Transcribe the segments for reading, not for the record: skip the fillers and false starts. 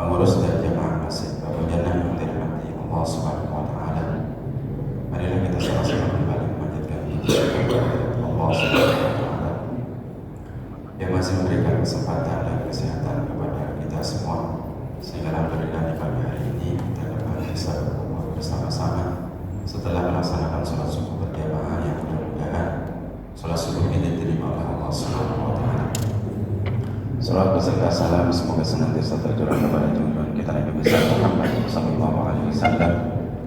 pengurus dan jamaah Masjid Babul Jannah yang dirahmati Allah Subhanahu wa taala. Marilah kita sama-sama kembali memanjatkan puji syukur kepada Allah Subhanahu wa taala yang masih memberikan kesempatan dan kesehatan kepada kita semua, sehingga alhamdulillah di pagi hari ini kita dapat bisa berkumpul bersama-sama setelah melaksanakan sholat subuh berjamaah yang mudah-mudahan sholat subuh ini diterima oleh Allah Subhanahu wa taala. Salawat beserta salam semoga senantiasa tercurah kepada junjungan kita Nabi besar Muhammad sallallahu alaihi wasallam,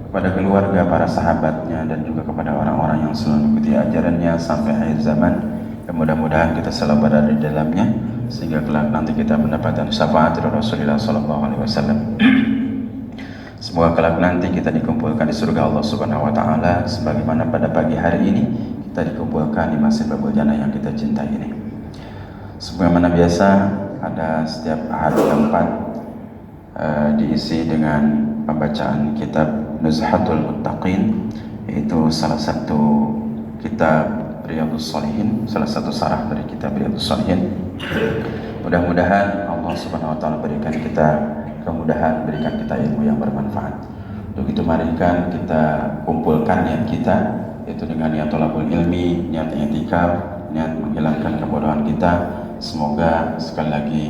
kepada keluarga, para sahabatnya, dan juga kepada orang-orang yang selalu mengikuti ajarannya sampai akhir zaman. Dan mudah-mudahan kita selalu berada di dalamnya sehingga kelak nanti kita mendapatkan syafaat dari Rasulullah sallallahu alaihi wasallam. Semoga kelak nanti kita dikumpulkan di surga Allah Subhanahu wa taala sebagaimana pada pagi hari ini kita dikumpulkan di Masjid Babul Jannah yang kita cintai ini. Sebagaimana biasa, pada setiap hari keempat diisi dengan pembacaan kitab Nuzhatul Muttaqin, yaitu salah satu kitab Riyadhus Shalihin, salah satu sarah dari kitab Riyadhus Shalihin. Mudah-mudahan Allah Subhanahu wa taala berikan kita kemudahan, berikan kita ilmu yang bermanfaat. Untuk itu mari kan kita kumpulkan niat kita, yaitu dengan niat thalabul ilmi, niat i'tikaf, niat menghilangkan kebodohan kita. Semoga sekali lagi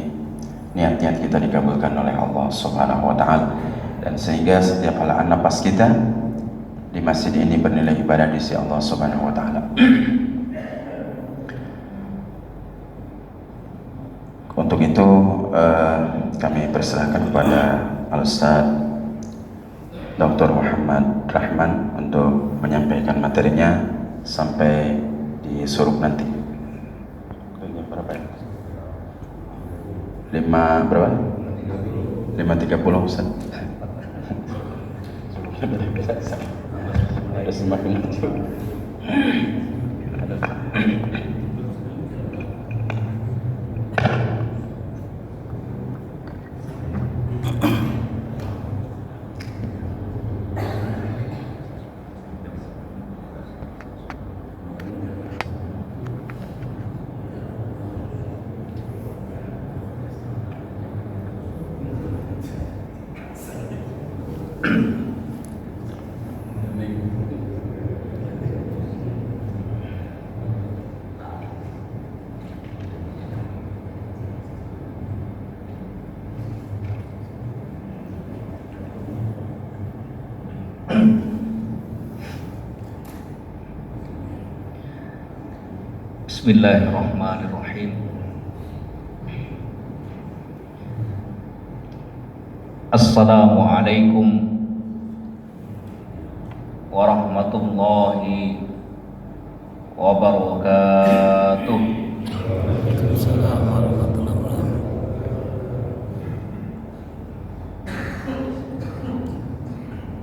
niat-niat kita dikabulkan oleh Allah Subhanahu wa taala, dan sehingga setiap halaan napas kita di masjid ini bernilai ibadah di sisi Allah Subhanahu wa taala. Untuk itu kami persilahkan kepada Al-Ustaz Dr. Muhammad Rahman untuk menyampaikan materinya sampai di suruk nanti. Berapa ya? 5 berapa? 5.30 Ustaz. Ada semakin maju. Bismillahirrahmanirrahim. Assalamualaikum warahmatullahi wabarakatuh.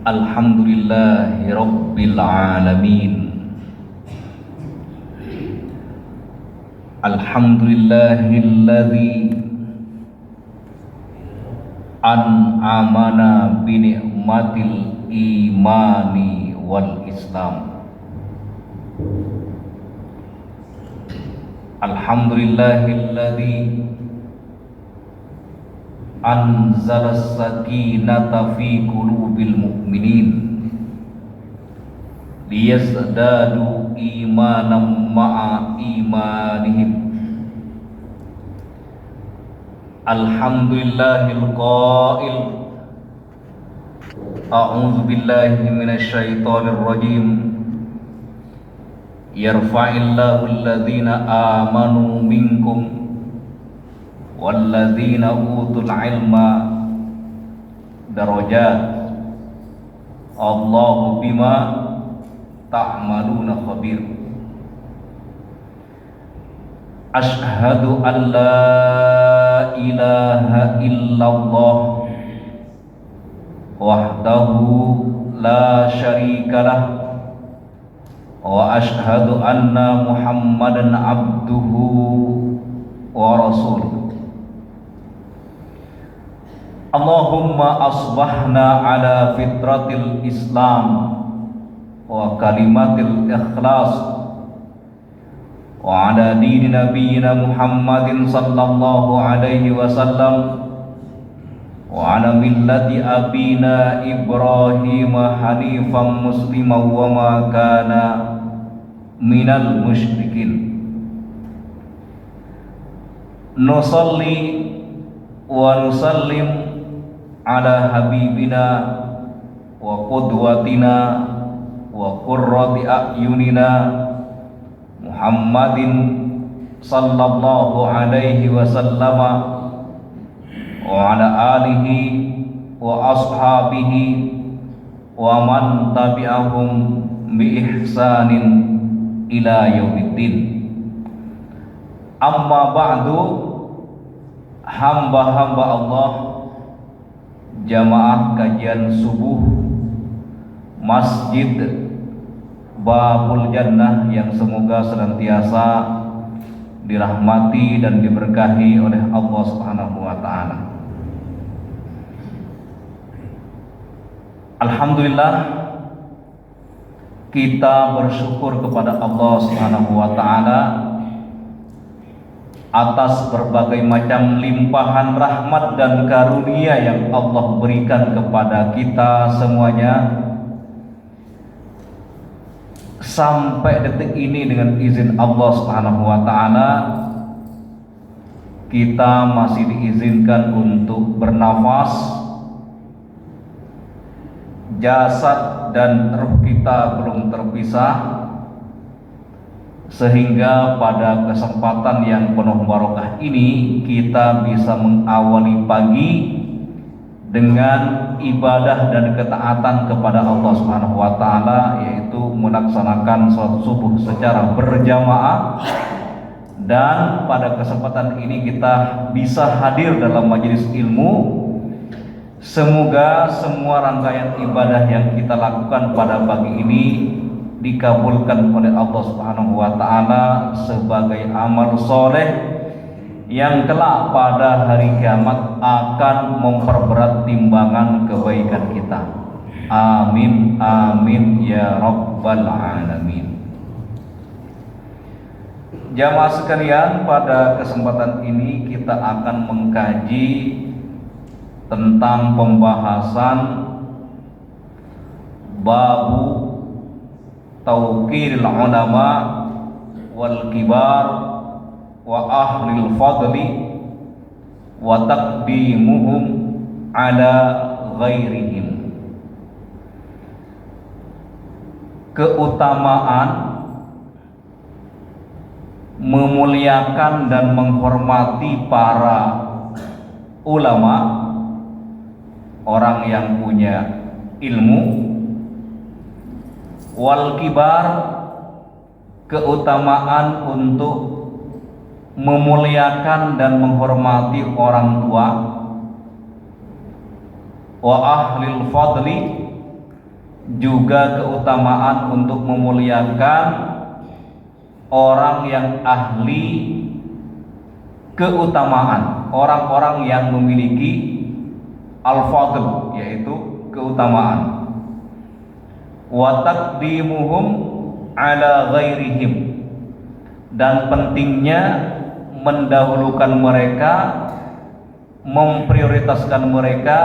Alhamdulillahi rabbil alamin. Alhamdulillahilladzi an'amana bi ni'matil imani wal islam. Alhamdulillahilladzi anzalas sakinata fi qulubil mu'minin liyazdadu imanan ma'a imanihim. Alhamdulillahil qail a'udzu billahi minasy syaithanir rajim. Yarfa'illahu alladhina amanu minkum walladzina utul ilma darajat. Allahu bima ta'maluna khabir. Ashhadu an la ilaha illallah wahdahu la syarika lah, wa ashhadu anna Muhammadan abduhu wa rasuluh. Allahumma asbahna ala fitratil Islam wa kalimatil ikhlas wa ala dini nabiyyina Muhammadin sallallahu alaihi wasallam wa ala millati abina Ibrahim hanifan musliman wa ma kana minal musyrikin. Nusalli wa nusallim ala habibina wa qudwatina wa qurrati a'yunina Muhammadin sallallahu alaihi wasallama wa ala alihi wa ashabihi wa man tabi'ahum bi ihsanin ila yaumiddin. Amma ba'du, hamba-hamba Allah, jamaah kajian subuh Masjid Babul Jannah yang semoga senantiasa dirahmati dan diberkahi oleh Allah Subhanahu wa taala. Alhamdulillah, kita bersyukur kepada Allah Subhanahu wa taala atas berbagai macam limpahan rahmat dan karunia yang Allah berikan kepada kita semuanya. Sampai detik ini dengan izin Allah Subhanahu wa taala kita masih diizinkan untuk bernafas. Jasad dan ruh kita belum terpisah, sehingga pada kesempatan yang penuh barokah ini kita bisa mengawali pagi dengan ibadah dan ketaatan kepada Allah Subhanahu wa taala, yaitu melaksanakan salat subuh secara berjamaah. Dan pada kesempatan ini kita bisa hadir dalam majelis ilmu. Semoga semua rangkaian ibadah yang kita lakukan pada pagi ini dikabulkan oleh Allah Subhanahu wa taala sebagai amal soleh yang kelak pada hari kiamat akan memperberat timbangan kebaikan kita. Amin amin ya rabbal alamin. Jamaah sekalian, pada kesempatan ini kita akan mengkaji tentang pembahasan babu tauqiril ulama wal kibar wa ahlil fadli wa taqdimuhum ala ghairihim. Keutamaan memuliakan dan menghormati para ulama, orang yang punya ilmu, wal kibar, keutamaan untuk memuliakan dan menghormati orang tua, wa ahlil fadli, juga keutamaan untuk memuliakan orang yang ahli keutamaan, orang-orang yang memiliki al-fadl, yaitu keutamaan. Wa taqdimuhum ala ghairihim, dan pentingnya mendahulukan mereka, memprioritaskan mereka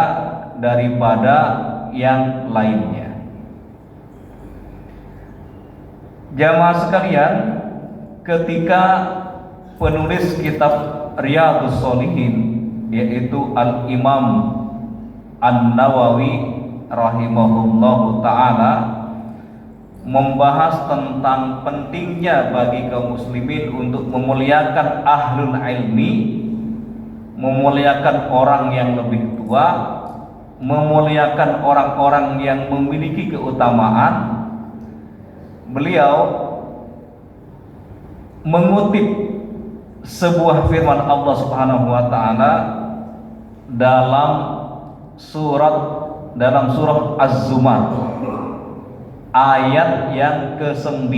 daripada yang lainnya. Jamaah sekalian, ketika penulis kitab Riyadhus Shalihin, yaitu Al-Imam An-Nawawi rahimahullahu ta'ala, membahas tentang pentingnya bagi kaum muslimin untuk memuliakan ahlul ilmi, memuliakan orang yang lebih tua, memuliakan orang-orang yang memiliki keutamaan. Beliau mengutip sebuah firman Allah Subhanahu wa taala dalam surah Az-Zumar ayat yang ke-9.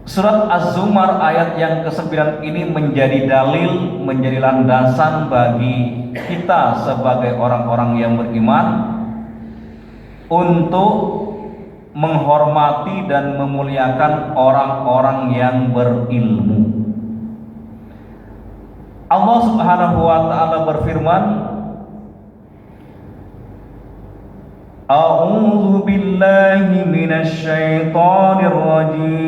Surat Az-Zumar ayat yang ke-9 ini menjadi dalil, menjadi landasan bagi kita sebagai orang-orang yang beriman untuk menghormati dan memuliakan orang-orang yang berilmu. Allah Subhanahu wa taala berfirman, A'udzu billahi minasy syaithanir rajim.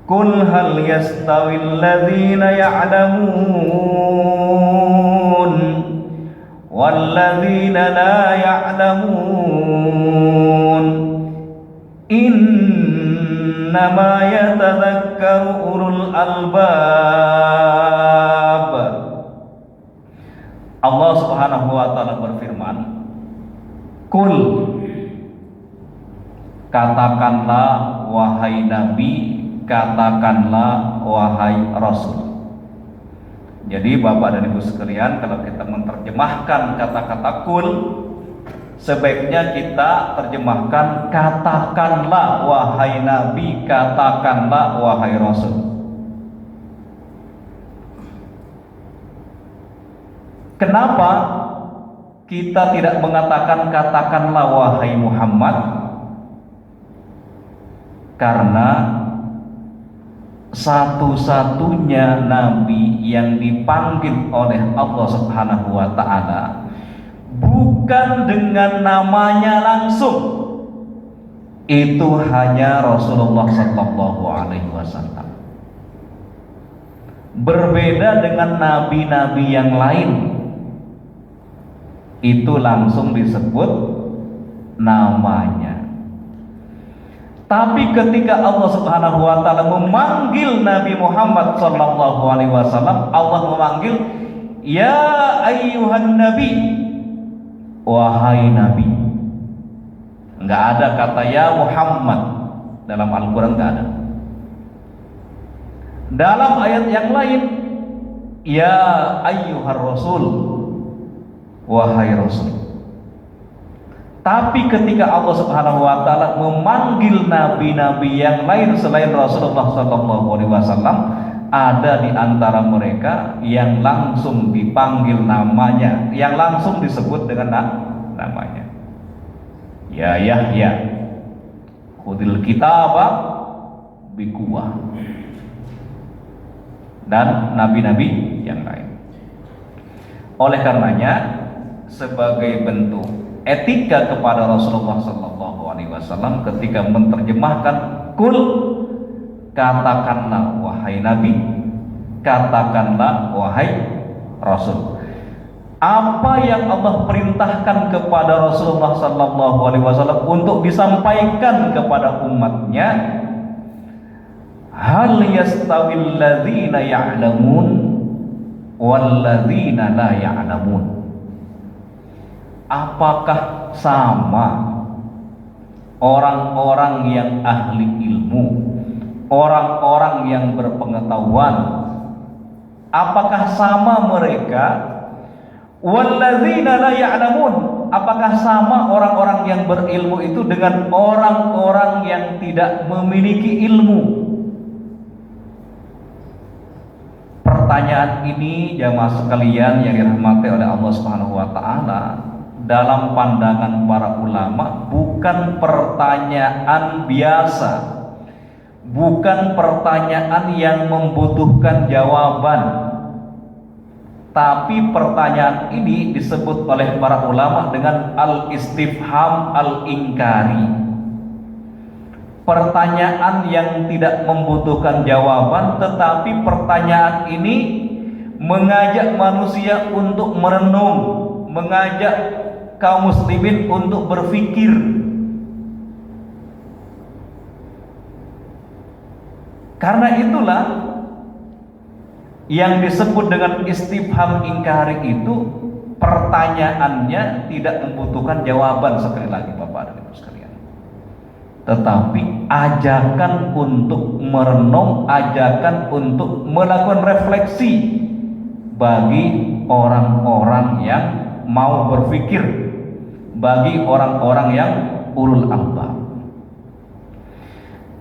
Qul hal yastawil ladzina ya'lamun wal ladzina la ya'lamun. Innama yatadzakkaru ulul albab. Allah Subhanahu wa taala berfirman, Qul, katakanlah wahai Nabi, katakanlah wahai Rasul. Jadi Bapak dan Ibu sekalian, kalau kita menerjemahkan kata-kata qul, sebaiknya kita terjemahkan katakanlah wahai Nabi, katakanlah wahai Rasul. Kenapa kita tidak mengatakan katakanlah wahai Muhammad? Karena satu-satunya nabi yang dipanggil oleh Allah Subhanahu wa taala bukan dengan namanya langsung, itu hanya Rasulullah sallallahu alaihi wasallam. Berbeda dengan nabi-nabi yang lain, itu langsung disebut namanya. Tapi ketika Allah Subhanahu wa taala memanggil Nabi Muhammad sallallahu alaihi wasallam, Allah memanggil ya ayyuhan nabi, wahai nabi. Enggak ada kata ya Muhammad dalam Al-Qur'an, enggak ada. Dalam ayat yang lain ya ayyuhar rasul, wahai Rasul. Tapi ketika Allah Subhanahu wa taala memanggil nabi-nabi yang lain selain Rasulullah sallallahu alaihi wasallam, ada di antara mereka yang langsung dipanggil namanya, yang langsung disebut dengan namanya. Ya Yahya, khudil kitaba biquwah. Dan nabi-nabi yang lain. Oleh karenanya, sebagai bentuk etika kepada Rasulullah sallallahu alaihi wasallam ketika menerjemahkan kul, katakanlah wahai nabi, katakanlah wahai Rasul. Apa yang Allah perintahkan kepada Rasulullah sallallahu alaihi wasallam untuk disampaikan kepada umatnya, hal yastawil ladzina ya'lamun wal ladzina la ya'lamun. Apakah sama orang-orang yang ahli ilmu, orang-orang yang berpengetahuan, apakah sama mereka walladzina la ya'lamun, apakah sama orang-orang yang berilmu itu dengan orang-orang yang tidak memiliki ilmu? Pertanyaan ini jamaah sekalian yang dirahmati oleh Allah Subhanahu wa taala, dalam pandangan para ulama bukan pertanyaan biasa, bukan pertanyaan yang membutuhkan jawaban, tapi pertanyaan ini disebut oleh para ulama dengan al-istifham al-inkari. Pertanyaan yang tidak membutuhkan jawaban, tetapi pertanyaan ini mengajak manusia untuk merenung, mengajak kaum muslimin untuk berpikir. Karena itulah yang disebut dengan istifham ingkari itu, pertanyaannya tidak membutuhkan jawaban, sekali lagi Bapak dan Ibu sekalian, tetapi ajakan untuk merenung, ajakan untuk melakukan refleksi bagi orang-orang yang mau berpikir, bagi orang-orang yang ulul albab.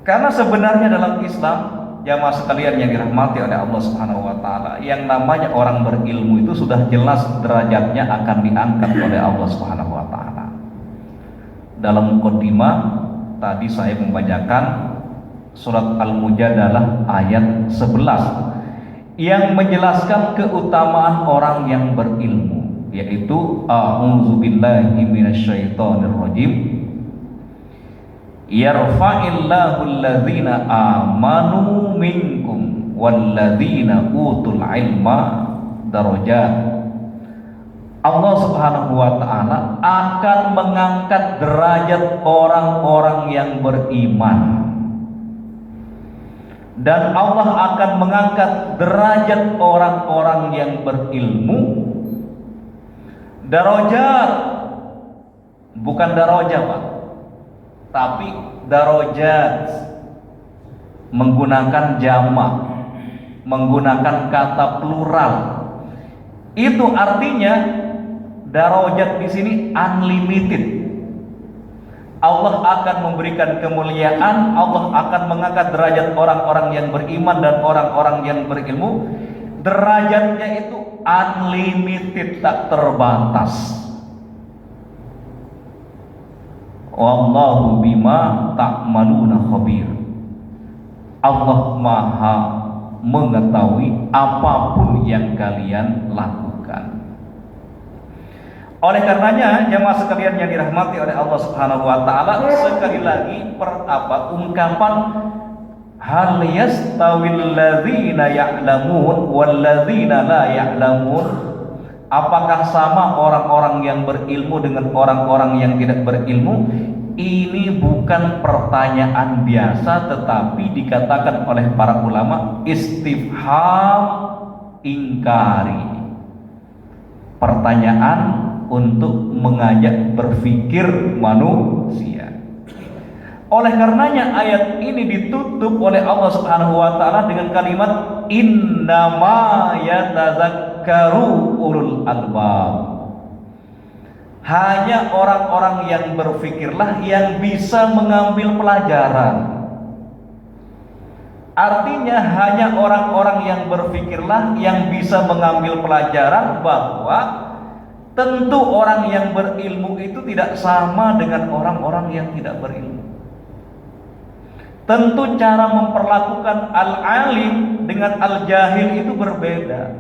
Karena sebenarnya dalam Islam, jamaah sekalian yang dirahmati oleh Allah Subhanahu wa taala, yang namanya orang berilmu itu sudah jelas derajatnya akan diangkat oleh Allah Subhanahu wa taala. Dalam muqaddimah tadi saya membacakan surat Al-Mujadalah ayat 11 yang menjelaskan keutamaan orang yang berilmu, yaitu a'udzubillahi minasyaitonirrajim, yarfa'illahu alladzina amanu minkum walladzina utul ilma darajat. Allah Subhanahu wa ta'ala akan mengangkat derajat orang-orang yang beriman, dan Allah akan mengangkat derajat orang-orang yang berilmu. Darajat, bukan daraja Pak, tapi darajat, menggunakan jamak, menggunakan kata plural. Itu artinya darajat di sini unlimited. Allah akan memberikan kemuliaan, Allah akan mengangkat derajat orang-orang yang beriman dan orang-orang yang berilmu. Derajatnya itu unlimited, tak terbatas. Wallahu bima ta'maluna khabir. Allah Maha mengetahui apapun yang kalian lakukan. Oleh karenanya, jemaah sekalian yang dirahmati oleh Allah Subhanahu wa taala, sekali lagi ungkapan hal yastawil ladzina ya'lamun wal ladzina la ya'lamun, apakah sama orang-orang yang berilmu dengan orang-orang yang tidak berilmu? Ini bukan pertanyaan biasa, tetapi dikatakan oleh para ulama istifham ingkari, pertanyaan untuk mengajak berpikir manusia. Oleh karenanya ayat ini ditutup oleh Allah Subhanahu wa taala dengan kalimat innama yatadzakkaru ulul albab. Hanya orang-orang yang berpikirlah yang bisa mengambil pelajaran. Artinya hanya orang-orang yang berpikirlah yang bisa mengambil pelajaran bahwa tentu orang yang berilmu itu tidak sama dengan orang-orang yang tidak berilmu. Tentu cara memperlakukan al-alim dengan al-jahil itu berbeda.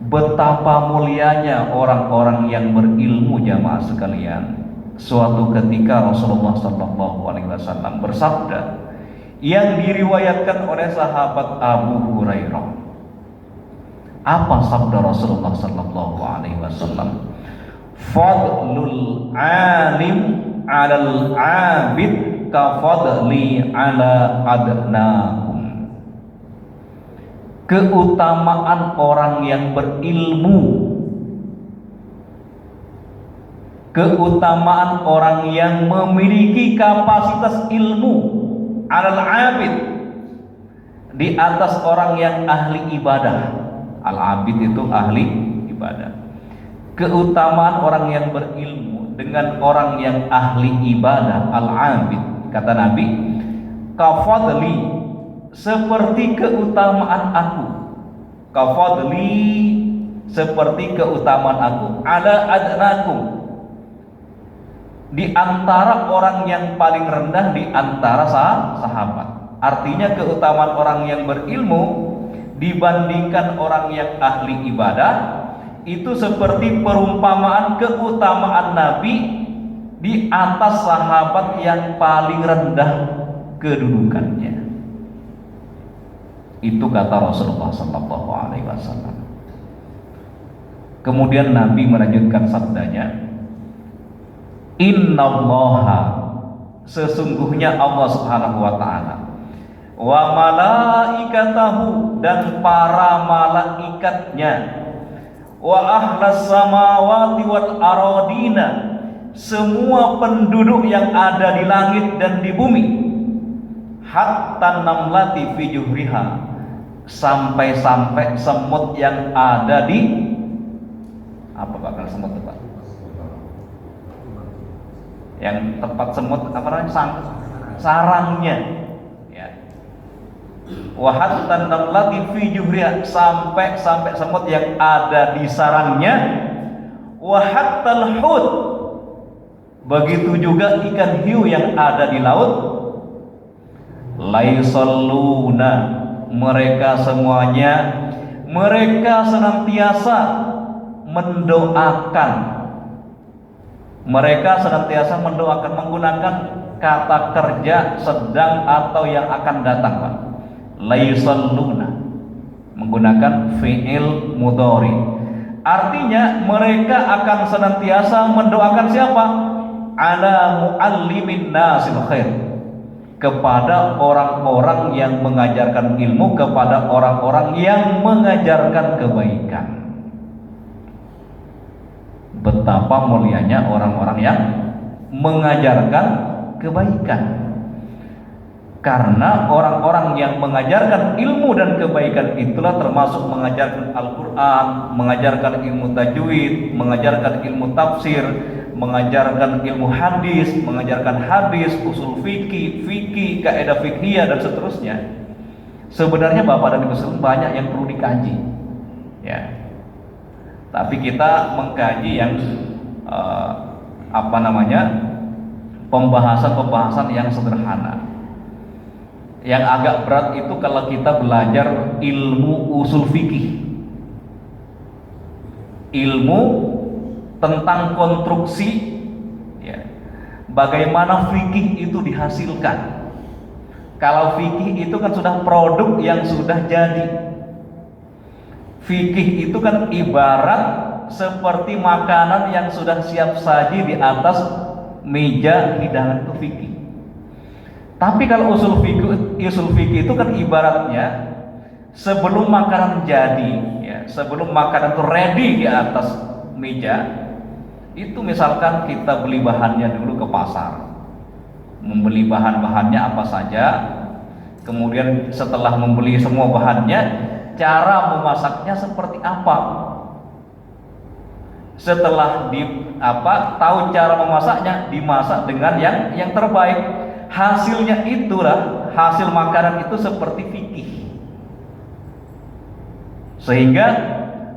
Betapa mulianya orang-orang yang berilmu, jamaah sekalian. Suatu ketika Rasulullah SAW bersabda yang diriwayatkan oleh sahabat Abu Hurairah. Apa sabda Rasulullah SAW? Fadlul alim 'alal 'abid ka fadli 'ala adnakum. Keutamaan orang yang berilmu, keutamaan orang yang memiliki kapasitas ilmu 'alal 'abid, di atas orang yang ahli ibadah. Al-abid itu ahli ibadah. Keutamaan orang yang berilmu dengan orang yang ahli ibadah, al-abid, kata Nabi, kafadli, seperti keutamaan aku, kafadli, seperti keutamaan aku, ala adnakum, di antara orang yang paling rendah di antara sahabat. Artinya keutamaan orang yang berilmu dibandingkan orang yang ahli ibadah itu seperti perumpamaan keutamaan Nabi di atas sahabat yang paling rendah kedudukannya. Itu kata Rasulullah SAW. Kemudian Nabi melanjutkan sabdanya, innallaha, sesungguhnya Allah Subhanahu wa taala, wa malaikatahu, dan para malaikatnya, wa ahlas samawati wal aradina, semua penduduk yang ada di langit dan di bumi, hatta namlati fi juhriha, sampai-sampai semut yang ada di apa Pak, kalau semut Pak? Yang tempat semut apa namanya? Sarangnya. Wa hatta namlati fi juhriha, sampai semut yang ada di sarangnya, wa hattal hut, begitu juga ikan hiu yang ada di laut. La yusalluna, mereka semuanya, mereka senantiasa mendoakan. Mereka senantiasa mendoakan menggunakan kata kerja sedang atau yang akan datang, Pak. La yusalluna menggunakan fi'il mudhari. Artinya mereka akan senantiasa mendoakan siapa? Ala muallimin nasil khair, kepada orang-orang yang mengajarkan ilmu, kepada orang-orang yang mengajarkan kebaikan. Betapa mulianya orang-orang yang mengajarkan kebaikan. Karena orang-orang yang mengajarkan ilmu dan kebaikan itulah termasuk mengajarkan Al-Quran, mengajarkan ilmu tajwid, mengajarkan ilmu tafsir, mengajarkan ilmu hadis, mengajarkan hadis, usul fikih, kaidah fikhiyah dan seterusnya. Sebenarnya Bapak dan Ibu sekalian banyak yang perlu dikaji, ya. Tapi kita mengkaji yang pembahasan yang sederhana. Yang agak berat itu kalau kita belajar ilmu usul fikih, ilmu tentang konstruksi, ya, bagaimana fikih itu dihasilkan. Kalau fikih itu kan sudah produk yang sudah jadi. Fikih itu kan ibarat seperti makanan yang sudah siap saji di atas meja hidangan, itu fikih. Tapi kalau usul fikih itu kan ibaratnya sebelum makanan jadi, ya, sebelum makanan itu ready di atas meja, itu misalkan kita beli bahannya dulu ke pasar, membeli bahan-bahannya apa saja, kemudian setelah membeli semua bahannya, cara memasaknya seperti apa. Setelah tahu cara memasaknya, dimasak dengan yang terbaik. Hasilnya itulah, hasil makanan itu seperti fikih. Sehingga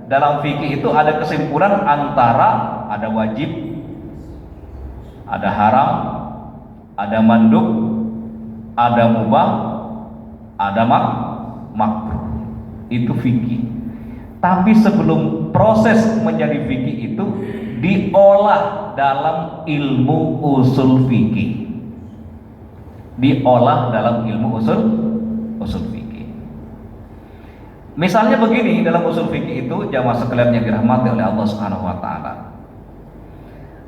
dalam fikih itu ada kesimpulan antara ada wajib, ada haram, ada mandub, ada mubah, ada makruh. Itu fikih. Tapi sebelum proses menjadi fikih itu diolah dalam ilmu usul fikih. Diolah dalam ilmu usul fikih. Misalnya begini, dalam usul fikih itu jamaah sekalian yang dirahmati oleh Allah Subhanahu wa taala.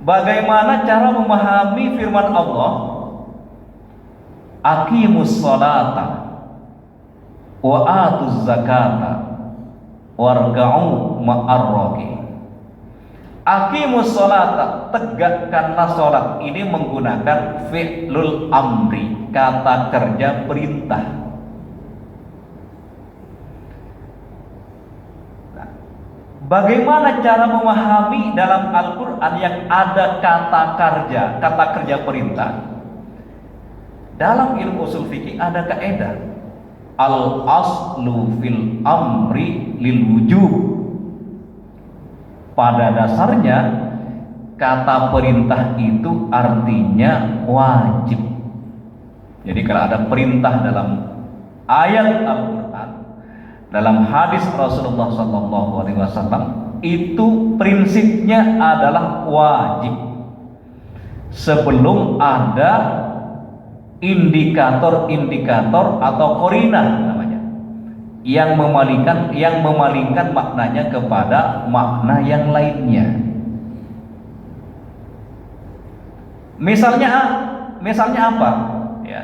Bagaimana cara memahami firman Allah? Aqimus sholata wa atuz zakata warga'u ma'ar raki'in. Aqimus sholata, tegakkanlah sholat. Ini menggunakan fi'lul amri, kata kerja perintah. Nah, bagaimana cara memahami dalam Al-Quran yang ada kata kerja perintah? Dalam ilmu usul fikih ada kaidah al-aslu fil amri lil wujub. Pada dasarnya kata perintah itu artinya wajib. Jadi kalau ada perintah dalam ayat Al-Quran, dalam hadis Rasulullah SAW, itu prinsipnya adalah wajib. Sebelum ada indikator-indikator atau qarinah namanya, yang memalingkan maknanya kepada makna yang lainnya. Misalnya apa? Ya.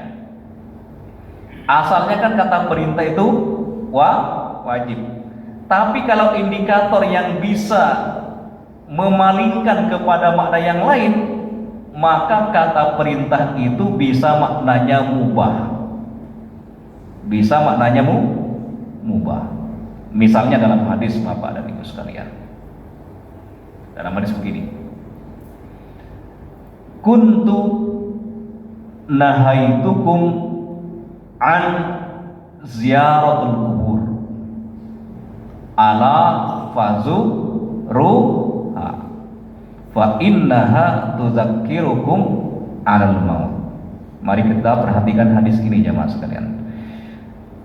Asalnya kan kata perintah itu wajib. Tapi kalau indikator yang bisa memalingkan kepada makna yang lain, maka kata perintah itu bisa maknanya mubah. Bisa maknanya mubah. Misalnya dalam hadis Bapak dan Ibu sekalian. Dalam hadis begini. Kuntu nahaitukum an ziyaratul kubur ala fazuruha fa innaha tuzakkirukum 'alal maut. Mari kita perhatikan hadis ini jamaah sekalian.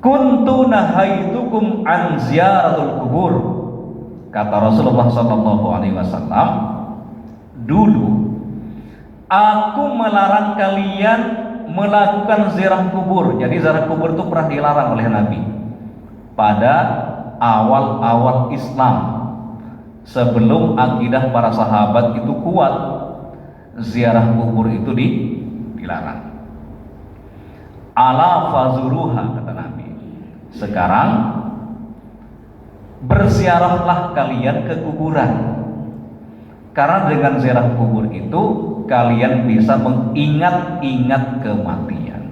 Kuntu nahaitukum an ziyaratul kubur. Kata Rasulullah sallallahu alaihi wasallam, dulu aku melarang kalian melakukan ziarah kubur. Jadi ziarah kubur itu pernah dilarang oleh Nabi pada awal-awal Islam, sebelum akidah para sahabat itu kuat. Ziarah kubur itu dilarang. Ala fazuruha, kata Nabi. Sekarang berziarahlah kalian ke kuburan, karena dengan ziarah kubur itu kalian bisa mengingat-ingat kematian.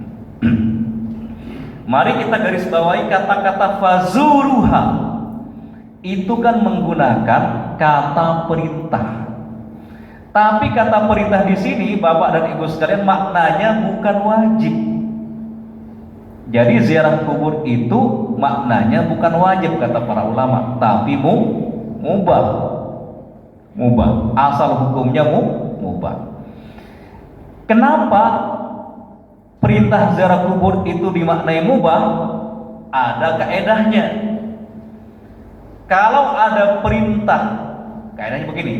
Mari kita garis bawahi kata-kata fazuruha. Itu kan menggunakan kata perintah. Tapi kata perintah di sini, Bapak dan Ibu sekalian, maknanya bukan wajib. Jadi ziarah kubur itu maknanya bukan wajib kata para ulama, tapi mubah. Mubah. Asal hukumnya mubah. Kenapa perintah ziarah kubur itu dimaknai mubah? Ada kaedahnya. Kalau ada perintah, kaedahnya begini: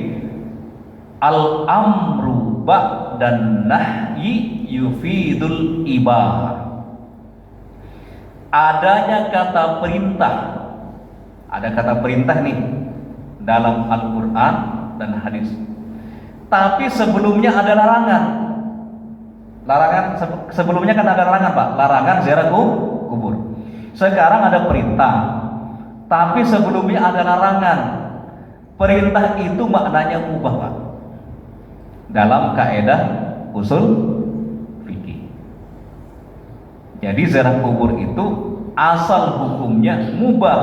al-amru ba'dan nahyi yufidul ibahah. Adanya kata perintah, ada kata perintah nih dalam Al-Quran dan hadis, tapi sebelumnya ada larangan. Sebelumnya kan ada larangan, Pak, larangan ziarah kubur. Sekarang ada perintah, tapi sebelumnya ada larangan. Perintah itu maknanya mubah, Pak, dalam kaidah usul. Jadi ziarah kubur itu asal hukumnya mubah,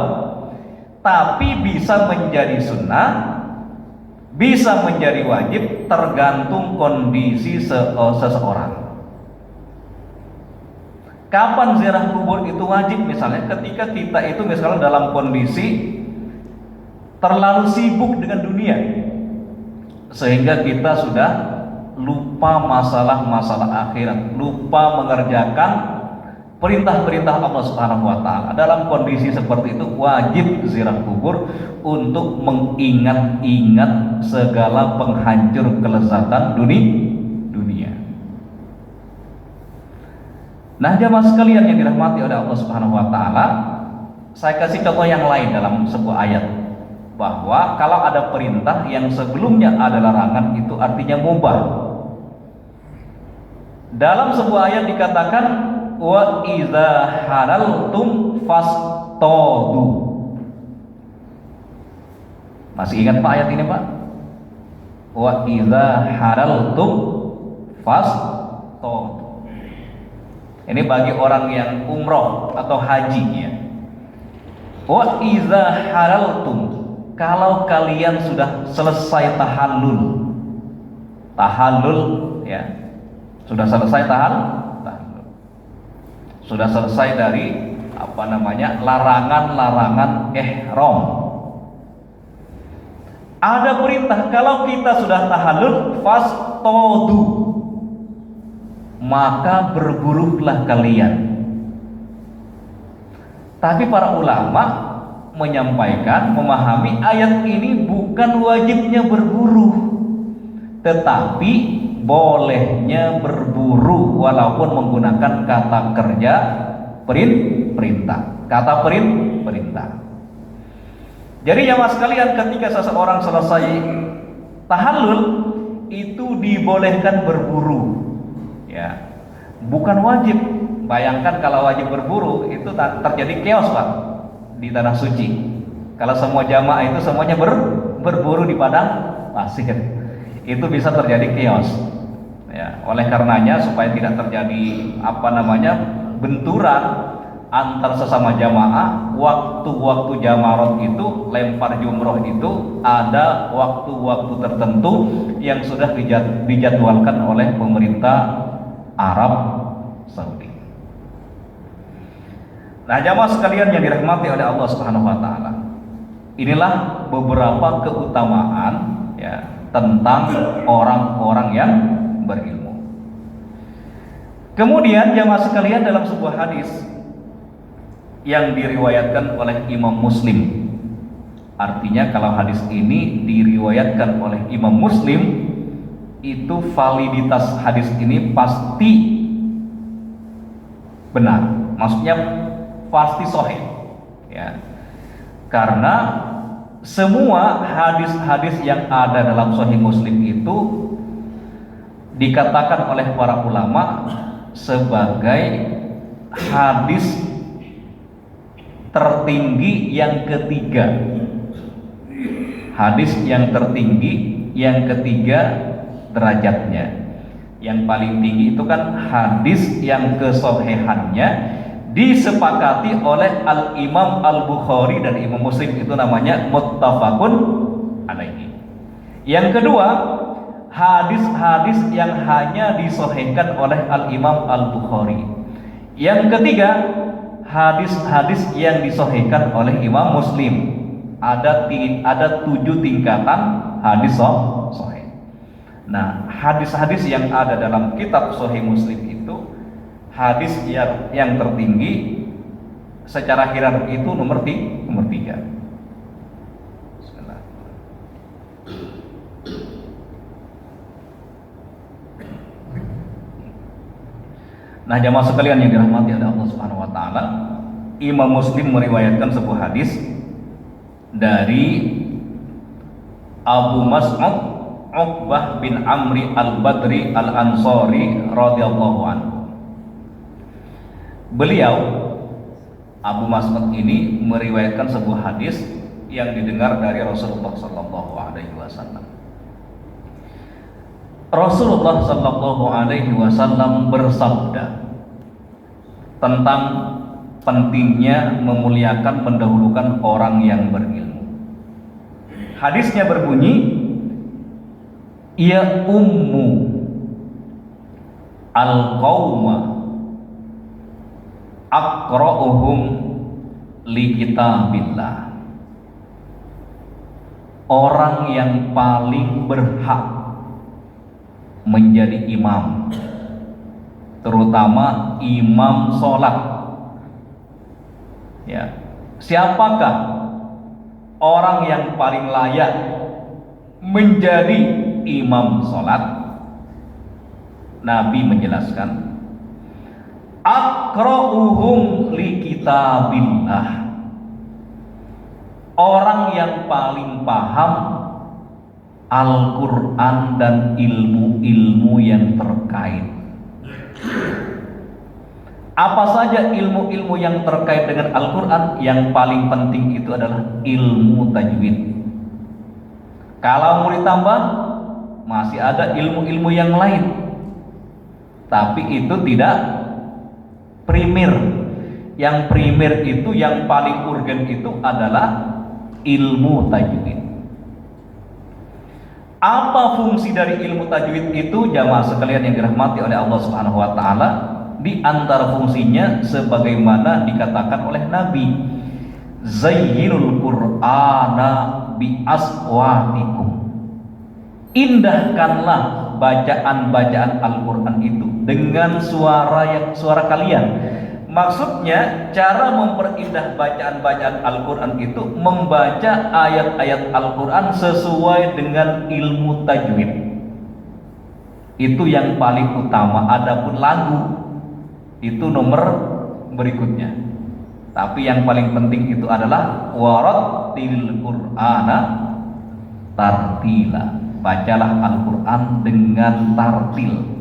tapi bisa menjadi sunnah, bisa menjadi wajib, tergantung kondisi seseorang. Kapan ziarah kubur itu wajib? Misalnya ketika kita itu misalnya dalam kondisi terlalu sibuk dengan dunia, sehingga kita sudah lupa masalah-masalah akhirat, lupa mengerjakan perintah-perintah Allah Subhanahu wa taala. Dalam kondisi seperti itu wajib ziarah kubur untuk mengingat-ingat segala penghancur kelezatan dunia. Nah, jamaah sekalian yang dirahmati oleh Allah Subhanahu wa taala, saya kasih contoh yang lain dalam sebuah ayat, bahwa kalau ada perintah yang sebelumnya ada larangan itu artinya mubah. Dalam sebuah ayat dikatakan wa idza halaltum fastadu. Masih ingat Pak ayat ini, Pak? Wa idza halaltum fastadu. Ini bagi orang yang umroh atau haji ya. Wa idza halaltum, kalau kalian sudah selesai tahallul. Tahallul ya. Sudah selesai tahallul. Sudah selesai dari larangan-larangan ihram. Ada perintah, kalau kita sudah tahallul fastadu, maka berburulah kalian. Tapi para ulama menyampaikan, memahami ayat ini bukan wajibnya berburu, tetapi bolehnya berburu walaupun menggunakan kata kerja perintah. Kata perintah. Jadi jamaah sekalian, ketika seseorang selesai tahallul itu dibolehkan berburu. Ya. Bukan wajib. Bayangkan kalau wajib berburu itu terjadi chaos, Pak, di tanah suci. Kalau semua jamaah itu semuanya berburu di padang pasir, itu bisa terjadi chaos. Ya, oleh karenanya supaya tidak terjadi benturan antar sesama jamaah, waktu-waktu jamarot itu, lempar jumroh itu ada waktu-waktu tertentu yang sudah dijadwalkan oleh pemerintah Arab Saudi. Nah, jamaah sekalian yang dirahmati oleh Allah Subhanahu wa taala, inilah beberapa keutamaan ya tentang orang-orang yang berilmu. Kemudian jamaah sekalian, dalam sebuah hadis yang diriwayatkan oleh Imam Muslim, artinya kalau hadis ini diriwayatkan oleh Imam Muslim, itu validitas hadis ini pasti benar, maksudnya pasti sahih, ya. Karena semua hadis-hadis yang ada dalam Sahih Muslim itu dikatakan oleh para ulama sebagai hadis tertinggi yang ketiga. Hadis yang tertinggi yang ketiga derajatnya. Yang paling tinggi itu kan hadis yang kesohihannya disepakati oleh Al-Imam Al-Bukhari dan Imam Muslim, itu namanya muttafaqun alaihi. Yang kedua, hadis-hadis yang hanya disahihkan oleh Al-Imam Al-Bukhari. Yang ketiga, hadis-hadis yang disahihkan oleh Imam Muslim. Ada 7 tingkatan hadis sahih. Nah, hadis-hadis yang ada dalam kitab Sahih Muslim itu hadis yang tertinggi secara hierarki itu nomor 3. Nah, jamaah sekalian yang dirahmati oleh Allah Subhanahu wa taala, Imam Muslim meriwayatkan sebuah hadis dari Abu Mas'ud Uqbah bin Amri Al-Badri Al-Ansari radhiyallahu anhu. Beliau, Abu Mas'ud ini, meriwayatkan sebuah hadis yang didengar dari Rasulullah sallallahu alaihi wasallam. Rasulullah sallallahu alaihi wasallam bersabda tentang pentingnya memuliakan, mendahulukan orang yang berilmu. Hadisnya berbunyi, ya ummu al-qauma aqra'uhum li kitabillah. Orang yang paling berhak menjadi imam, terutama imam sholat, ya. Siapakah orang yang paling layak menjadi imam sholat? Nabi menjelaskan, aqra'uhum li kitabillah. Orang yang paling paham Al-Quran dan ilmu-ilmu yang terkait. Apa saja ilmu-ilmu yang terkait dengan Al-Quran? Yang paling penting itu adalah ilmu tajwid. Kalau mau ditambah, masih ada ilmu-ilmu yang lain, tapi itu tidak primer. Yang primer itu, yang paling urgen itu adalah ilmu tajwid. Apa fungsi dari ilmu tajwid itu, jamaah sekalian yang dirahmati oleh Allah Subhanahu wa taala? Di antara fungsinya sebagaimana dikatakan oleh Nabi, zayyinul qur'ana bi aswatikum. Indahkanlah bacaan-bacaan Al-Qur'an itu dengan suara kalian. Maksudnya, cara memperindah bacaan-bacaan Al-Quran itu membaca ayat-ayat Al-Quran sesuai dengan ilmu tajwid. Itu yang paling utama. Adapun lagu itu nomor berikutnya. Tapi yang paling penting itu adalah warattil Qur'ana tartila. Bacalah Al-Quran dengan tartil.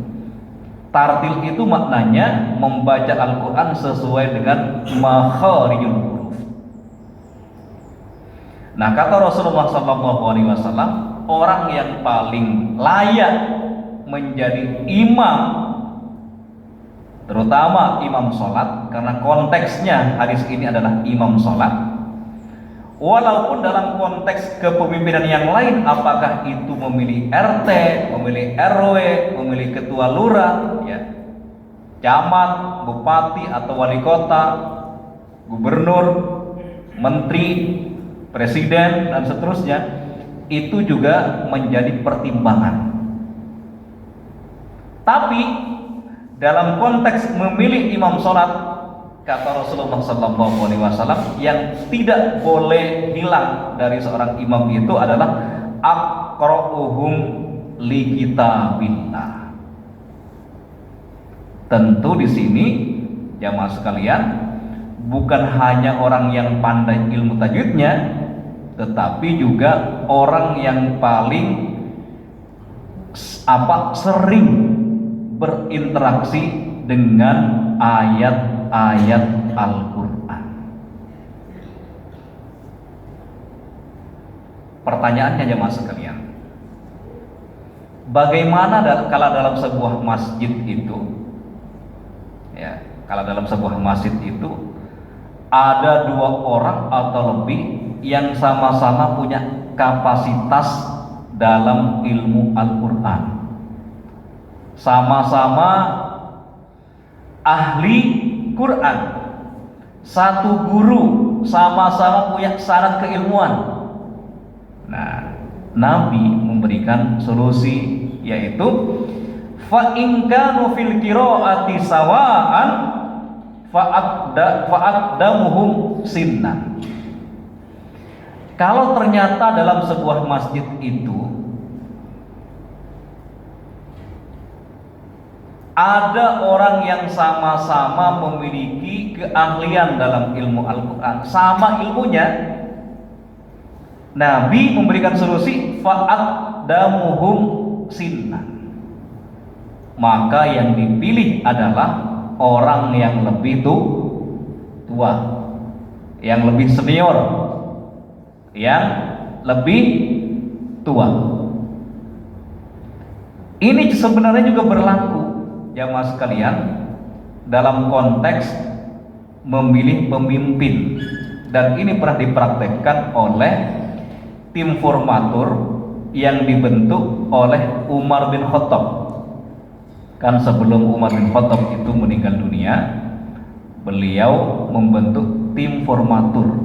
Tartil itu maknanya membaca Al-Quran sesuai dengan makharijul huruf. Nah, kata Rasulullah SAW, orang yang paling layak menjadi imam, terutama imam sholat, karena konteksnya hadis ini adalah imam sholat. Walaupun dalam konteks kepemimpinan yang lain, apakah itu memilih RT, memilih RW, memilih ketua lurah, ya, camat, bupati atau wali kota, gubernur, menteri, presiden dan seterusnya, itu juga menjadi pertimbangan. Tapi dalam konteks memilih imam sholat, kata Rasulullah SAW, yang tidak boleh hilang dari seorang imam itu adalah aqra'uhum li kitabillah. Tentu di sini jamaah sekalian, bukan hanya orang yang pandai ilmu tajwidnya, tetapi juga orang yang paling sering berinteraksi dengan ayat-ayat Al-Quran. Pertanyaannya jemaah sekalian, bagaimana kalau dalam sebuah masjid itu, ya, kalau dalam sebuah masjid itu ada 2 orang atau lebih yang sama-sama punya kapasitas dalam ilmu Al-Quran, sama-sama ahli Quran, satu guru, sama-sama punya syarat keilmuan. Nah, Nabi memberikan solusi, yaitu fa in kanu fil qiraati sawaan fa'aqdamuhum sinnan. Kalau ternyata dalam sebuah masjid itu ada orang yang sama-sama memiliki keahlian dalam ilmu Al-Quran, sama ilmunya, Nabi memberikan solusi fa'aqdamuhum sinnan. Maka yang dipilih adalah orang yang lebih tua, yang lebih senior, yang lebih tua. Ini sebenarnya juga berlaku jamaah sekalian dalam konteks memilih pemimpin, dan ini pernah dipraktekkan oleh tim formatur yang dibentuk oleh Umar bin Khattab. Kan sebelum Umar bin Khattab itu meninggal dunia, beliau membentuk tim formatur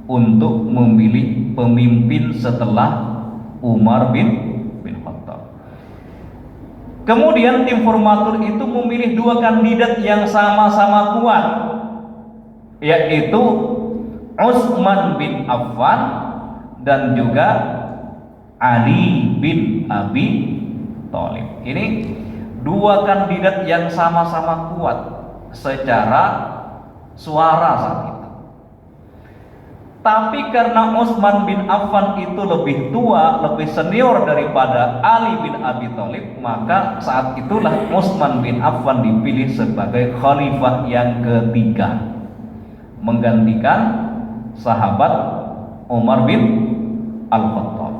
untuk memilih pemimpin setelah Umar bin Khattab. Kemudian tim formatur itu memilih 2 kandidat yang sama-sama kuat, yaitu Utsman bin Affan dan juga Ali bin Abi Thalib. Ini 2 kandidat yang sama-sama kuat secara suara saat itu. Tapi karena Utsman bin Affan itu lebih tua, lebih senior daripada Ali bin Abi Thalib, maka saat itulah Utsman bin Affan dipilih sebagai khalifah yang ketiga, menggantikan sahabat Umar bin Al-Khattab.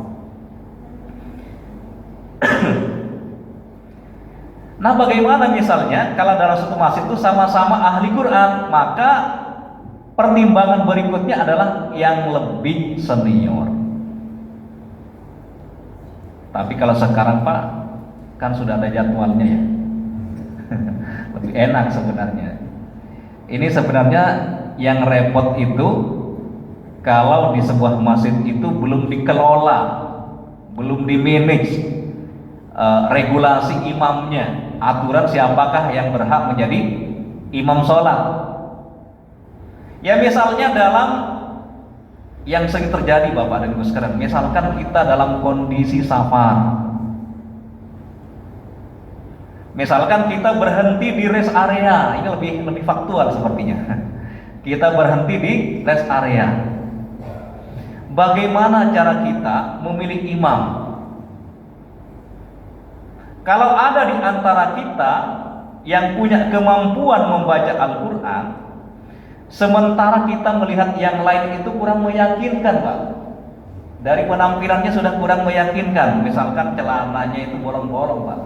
Nah, bagaimana misalnya kalau dalam satu masjid itu sama-sama ahli Quran, maka pertimbangan berikutnya adalah yang lebih senior. Tapi kalau sekarang Pak, kan sudah ada jadwalnya ya. Lebih enak sebenarnya. Ini sebenarnya yang repot itu kalau di sebuah masjid itu belum dikelola, belum dimanage regulasi imamnya, aturan siapakah yang berhak menjadi imam sholat. Ya misalnya dalam yang sering terjadi Bapak dan Ibu sekalian, misalkan kita dalam kondisi safar, misalkan kita berhenti di rest area, ini lebih faktual sepertinya. Kita berhenti di rest area. Bagaimana cara kita memilih imam? Kalau ada di antara kita yang punya kemampuan membaca Al-Quran, sementara kita melihat yang lain itu kurang meyakinkan Pak, dari penampilannya sudah kurang meyakinkan, misalkan celananya itu bolong-bolong Pak,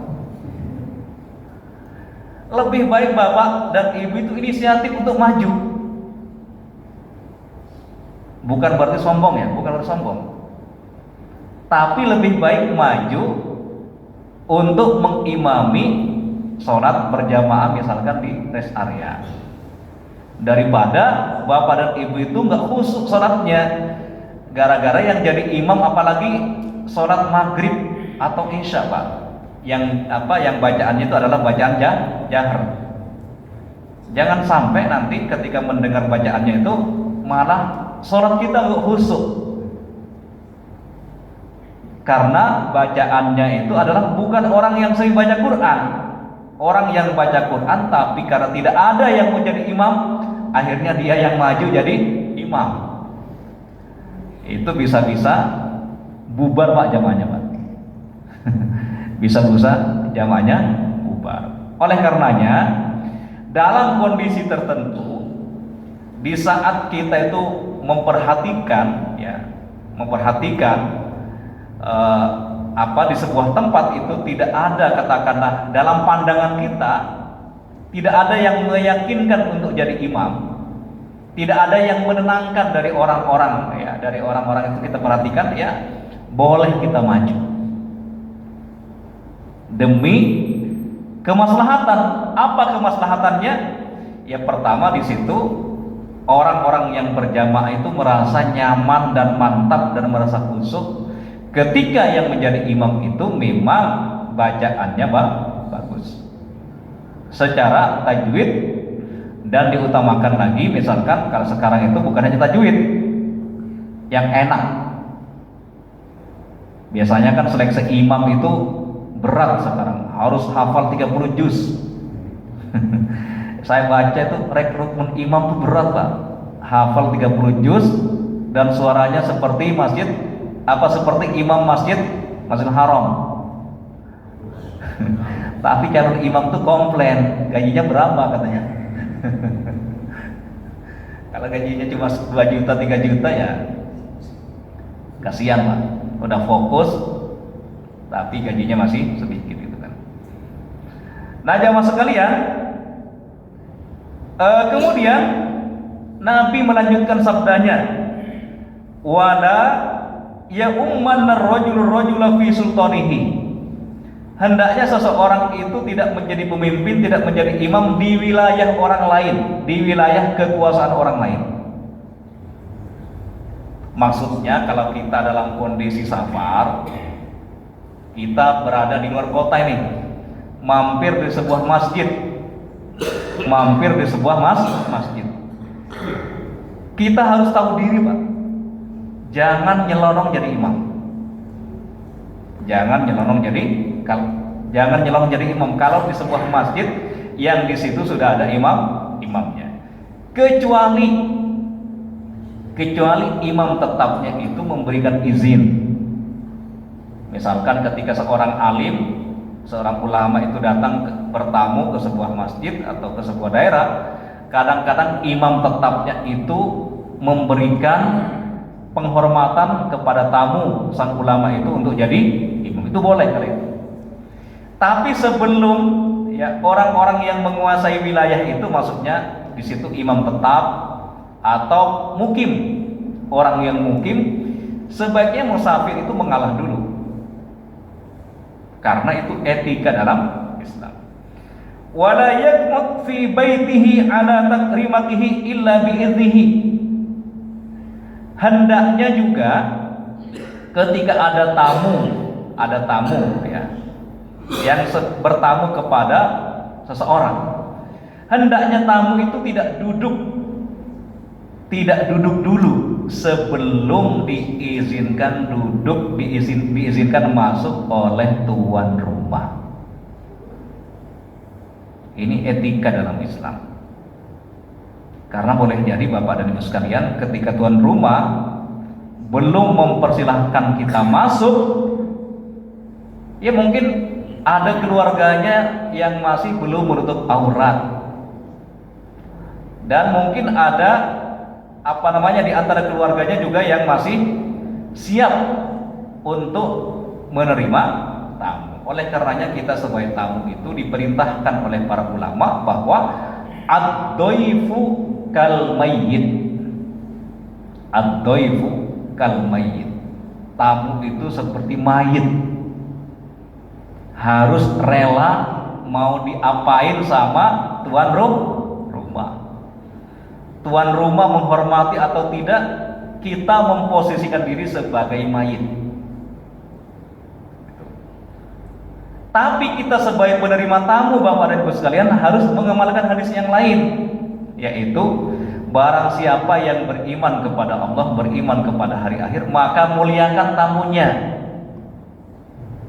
lebih baik Bapak dan Ibu itu inisiatif untuk maju. Bukan berarti sombong ya, bukan berarti sombong, tapi lebih baik maju untuk mengimami sholat berjamaah misalkan di rest area, daripada Bapak dan Ibu itu nggak khusyuk sholatnya gara-gara yang jadi imam apalagi sholat maghrib atau isya Pak, yang bacaannya itu adalah bacaan jahar. Jangan sampai nanti ketika mendengar bacaannya itu malah sholat kita nggak khusyuk, karena bacaannya itu adalah bukan orang yang sering baca Quran. Orang yang baca Quran tapi karena tidak ada yang menjadi imam, akhirnya dia yang maju jadi imam. Itu bisa-bisa bubar Pak jamaahnya Pak. Bisa-bisa jamaahnya bubar. Oleh karenanya, dalam kondisi tertentu, di saat kita itu memperhatikan di sebuah tempat itu tidak ada, katakanlah dalam pandangan kita tidak ada yang meyakinkan untuk jadi imam, tidak ada yang menenangkan dari orang-orang itu kita perhatikan boleh kita maju demi kemaslahatan. Apa kemaslahatannya? Pertama, di situ orang-orang yang berjamaah itu merasa nyaman dan mantap dan merasa khusyuk ketika yang menjadi imam itu memang bacaannya bagus secara tajwid, dan diutamakan lagi misalkan kalau sekarang itu bukan hanya tajwid yang enak. Biasanya kan seleksi imam itu berat, sekarang harus hafal 30 juz. Saya baca itu rekrutmen imam itu berat Pak, hafal 30 juz dan suaranya seperti seperti imam Masjidil Haram. Tapi calon imam tuh komplain, gajinya berapa katanya. Kalau gajinya cuma 2 juta 3 juta ya kasihan Pak, udah fokus tapi gajinya masih sedikit gitu kan. Nah jamaah sekalian, kemudian Nabi melanjutkan sabdanya, wala ya umman rajul-rajula fi sultanihi. Hendaknya seseorang itu tidak menjadi pemimpin, tidak menjadi imam di wilayah orang lain, di wilayah kekuasaan orang lain. Maksudnya kalau kita dalam kondisi safar, kita berada di luar kota ini, mampir di sebuah masjid, masjid. Kita harus tahu diri Pak, jangan nyelonong jadi imam. Jangan nyelonong jadi imam kalau di sebuah masjid yang di situ sudah ada imamnya. Kecuali imam tetapnya itu memberikan izin. Misalkan ketika seorang alim, seorang ulama itu datang bertamu ke sebuah masjid atau ke sebuah daerah, kadang-kadang imam tetapnya itu memberikan penghormatan kepada tamu sang ulama itu untuk jadi imam. Itu boleh kali itu. Tapi sebelum orang-orang yang menguasai wilayah itu, maksudnya di situ imam tetap atau mukim, orang yang mukim, sebaiknya musafir itu mengalah dulu, karena itu etika dalam Islam. Wala yakmut fi baitihi ala takrimatihi illa biiznihi. Hendaknya juga ketika ada tamu yang bertamu kepada seseorang, hendaknya tamu itu tidak duduk dulu sebelum diizinkan diizinkan masuk oleh tuan rumah. Ini etika dalam Islam. Karena boleh jadi Bapak dan Ibu sekalian, ketika tuan rumah belum mempersilahkan kita masuk, mungkin ada keluarganya yang masih belum menutup aurat, dan mungkin ada di antara keluarganya juga yang masih siap untuk menerima tamu. Oleh karenanya kita sebagai tamu itu diperintahkan oleh para ulama bahwa ad-dhaifu kal mayyit. Ad-dhaifu kal mayyit. Tamu itu seperti mayit. Harus rela mau diapain sama tuan rumah. Tuan rumah menghormati atau tidak, kita memposisikan diri sebagai mayit. Tapi kita sebagai penerima tamu Bapak dan Ibu sekalian harus mengamalkan hadis yang lain, yaitu barang siapa yang beriman kepada Allah, beriman kepada hari akhir, maka muliakan tamunya.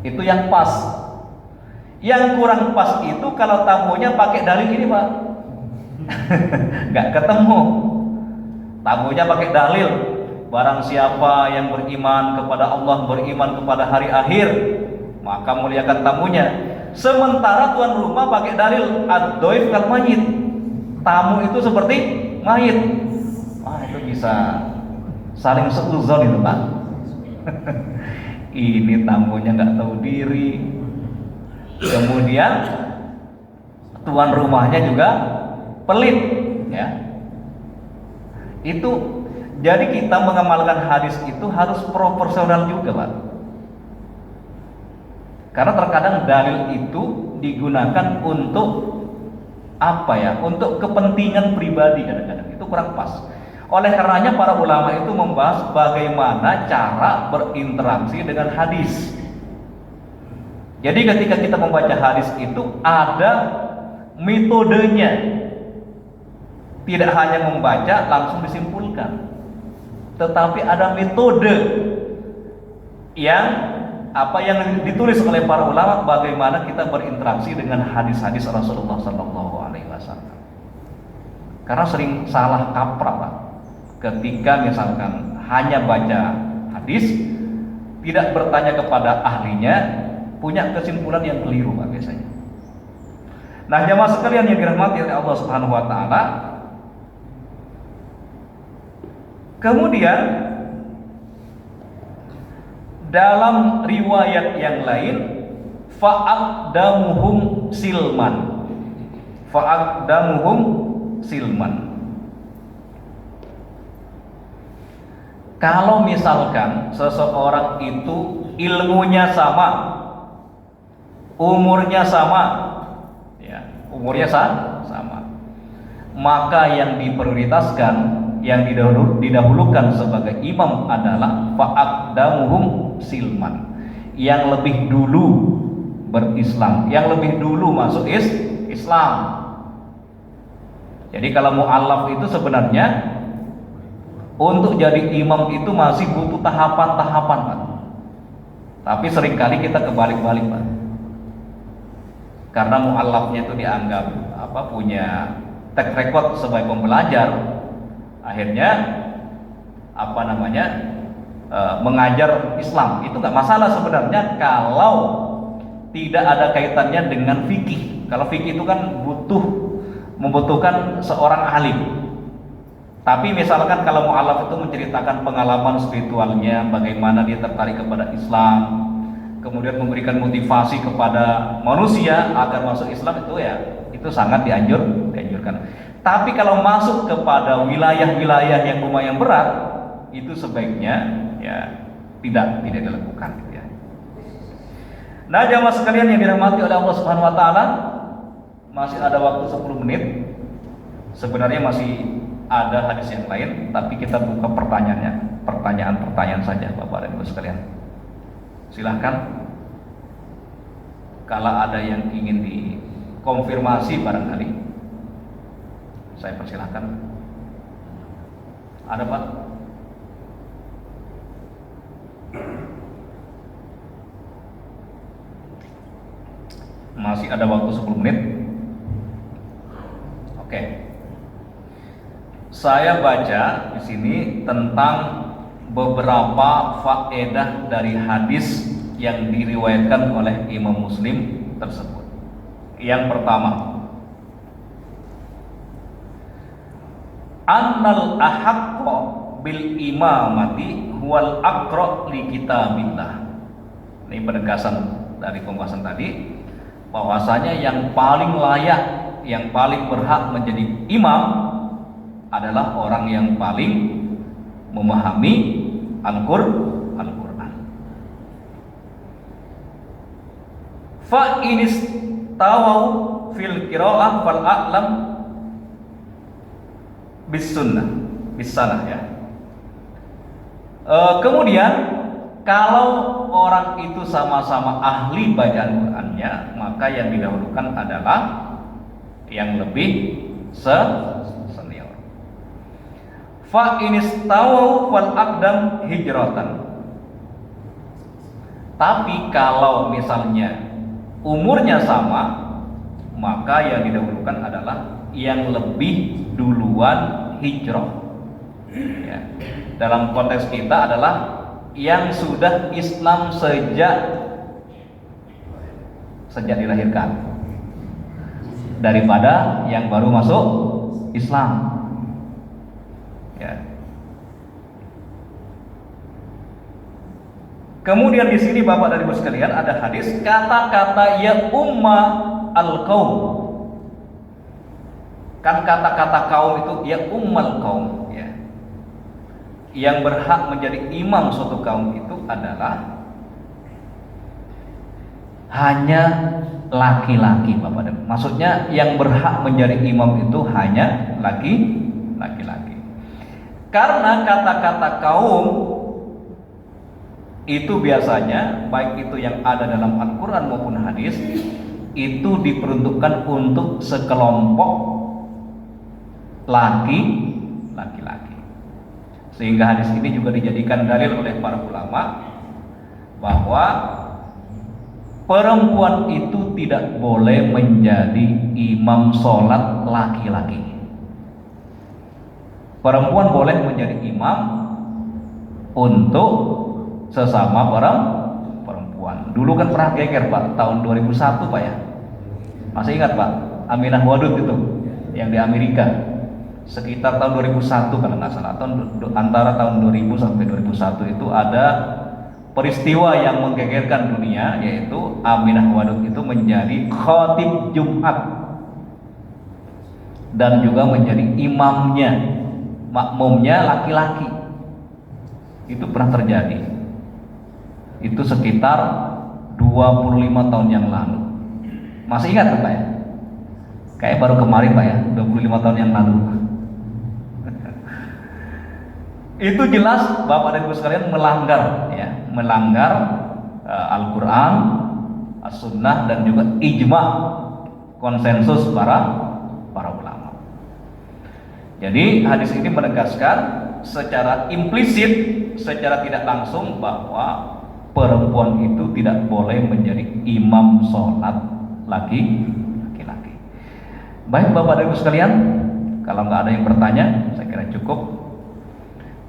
Itu yang pas. Yang kurang pas itu kalau tamunya pakai dalil ini Pak. Nggak ketemu. Tamunya pakai dalil, barang siapa yang beriman kepada Allah, beriman kepada hari akhir, maka muliakan tamunya. Sementara tuan rumah pakai dalil ad-dhaif kal mayyit. Tamu itu seperti mayit. Wah, itu bisa saling seuzon itu Pak. Ini tamunya nggak tahu diri. Kemudian tuan rumahnya juga pelit, ya. Itu jadi kita mengamalkan hadis itu harus proporsional juga Pak. Karena terkadang dalil itu digunakan untuk apa ya? Untuk kepentingan pribadi kadang-kadang itu kurang pas. Oleh karenanya para ulama itu membahas bagaimana cara berinteraksi dengan hadis. Jadi ketika kita membaca hadis itu ada metodenya. Tidak hanya membaca langsung disimpulkan, tetapi ada metode yang ditulis oleh para ulama bagaimana kita berinteraksi dengan hadis-hadis Rasulullah SAW. Karena sering salah kaprah Pak. Ketika misalkan hanya baca hadis, tidak bertanya kepada ahlinya, punya kesimpulan yang keliru Pak biasanya. Nah, jamaah sekalian yang dirahmati oleh Allah Subhanahu wa taala, kemudian dalam riwayat yang lain, fa'aqdamuhum silman. Fa'aqdamuhum silman. Kalau misalkan seseorang itu ilmunya sama, umurnya sama, ya, umurnya sama, maka yang diprioritaskan, yang didahulukan sebagai imam adalah fa'aqdamuhum silman, yang lebih dulu berislam, yang lebih dulu masuk Islam. Jadi kalau mu'allaf itu sebenarnya untuk jadi imam itu masih butuh tahapan-tahapan Pak. Tapi seringkali kita kebalik-balik Pak. Karena mu'allafnya itu dianggap punya track record sebagai pembelajar, akhirnya mengajar Islam itu nggak masalah sebenarnya kalau tidak ada kaitannya dengan fikih. Kalau fikih itu kan membutuhkan seorang alim. Tapi misalkan kalau mu'allaf itu menceritakan pengalaman spiritualnya, bagaimana dia tertarik kepada Islam, kemudian memberikan motivasi kepada manusia agar masuk Islam, itu sangat dianjurkan. Tapi kalau masuk kepada wilayah-wilayah yang lumayan berat, itu sebaiknya tidak dilakukan ya. Nah, jamaah sekalian yang dirahmati oleh Allah Subhanahu wa taala, masih ada waktu 10 menit. Sebenarnya masih ada hadis yang lain, tapi kita buka pertanyaan-pertanyaan saja Bapak dan Ibu sekalian. Silahkan kalau ada yang ingin dikonfirmasi barangkali, saya persilahkan. Ada Pak? Masih ada waktu 10 menit. Oke. Saya baca di sini tentang beberapa faedah dari hadis yang diriwayatkan oleh Imam Muslim tersebut. Yang pertama, annal ahaqqa bil imamati huwal aqra li kitabillah. Ini penegasan dari pembahasan tadi, bahwasanya yang paling layak, yang paling berhak menjadi imam adalah orang yang paling memahami Al-Qur'an. Fa inis tawau fil qiraah fal a'lam bis sunnah ya. Kemudian Kalau orang itu sama-sama ahli bacaan Qur'annya, maka yang didahulukan adalah yang lebih senior. Fa inistawau fal aqdam hijratan. Tapi kalau misalnya umurnya sama, maka yang didahulukan adalah yang lebih duluan hijrah. Ya. Dalam konteks kita adalah yang sudah Islam sejak dilahirkan, daripada yang baru masuk Islam. Ya. Kemudian di sini Bapak dan Ibu sekalian ada hadis kata-kata ya umma al-qaum. Kan kata-kata kaum itu ya ummal qaum, ya. Yang berhak menjadi imam suatu kaum itu adalah hanya laki-laki, Bapak dan maksudnya yang berhak menjadi imam itu hanya laki-laki. Karena kata-kata kaum itu biasanya baik itu yang ada dalam Al-Qur'an maupun hadis itu diperuntukkan untuk sekelompok laki-laki. Sehingga hadis ini juga dijadikan dalil oleh para ulama bahwa perempuan itu tidak boleh menjadi imam sholat laki-laki. Perempuan boleh menjadi imam untuk sesama perempuan. Dulu kan pernah geger Pak, tahun 2001 Pak ya. Masih ingat Pak? Aminah Wadud itu yang di Amerika. Sekitar tahun 2001 kalau nggak salah, antara tahun 2000 sampai 2001 itu ada peristiwa yang menggegerkan dunia, yaitu Aminah Wadud itu menjadi khatib Jumat dan juga menjadi imamnya, makmumnya laki-laki. Itu pernah terjadi. Itu sekitar 25 tahun yang lalu. Masih ingat Pak ya? Kayak baru kemarin Pak ya, 25 tahun yang lalu. Itu jelas Bapak dan Ibu sekalian melanggar Al-Qur'an, As-Sunnah dan juga ijma' konsensus para ulama. Jadi hadis ini menegaskan secara implisit, secara tidak langsung bahwa perempuan itu tidak boleh menjadi imam sholat laki-laki. Baik Bapak dan Ibu sekalian, kalau nggak ada yang bertanya, saya kira cukup.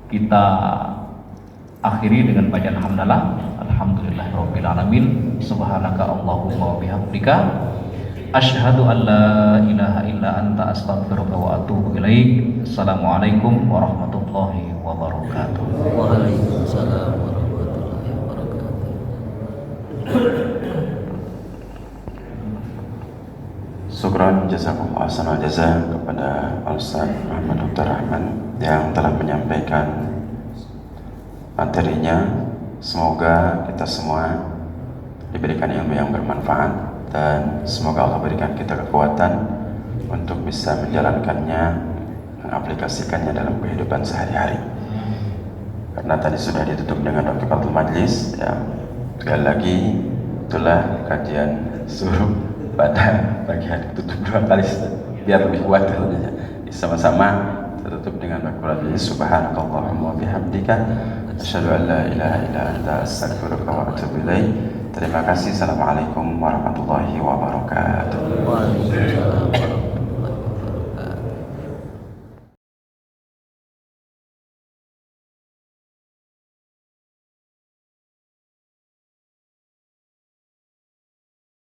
Kita akhiri dengan bacaan hamdalah. Alhamdulillahirabbil alamin. Subhanaka Allahumma wa bihamdika asyhadu an la ilaha illa anta astaghfiruka wa atubu ilaik. Assalamualaikum warahmatullahi wabarakatuh. Waalaikumsalam warahmatullahi wabarakatuh. Syukran jazakumullah ahsanal jaza kepada Al-Ustaz Muhammad Dr. Rahman yang telah menyampaikan materinya. Semoga kita semua diberikan ilmu yang bermanfaat dan semoga Allah berikan kita kekuatan untuk bisa menjalankannya, mengaplikasikannya dalam kehidupan sehari-hari. Karena tadi sudah ditutup dengan doa majlis, ya. Sekali lagi itulah kajian suruh pada pagi hari tutup 2 kali biar lebih kuat. Sama-sama tertutup dengan doa subhanakallahumma wa bihamdika asyhadu an la ilaha illa anta astaghfiruka wa atubu ilaik. Terima kasih. Assalamualaikum warahmatullahi wabarakatuh. Waalaikumsalam.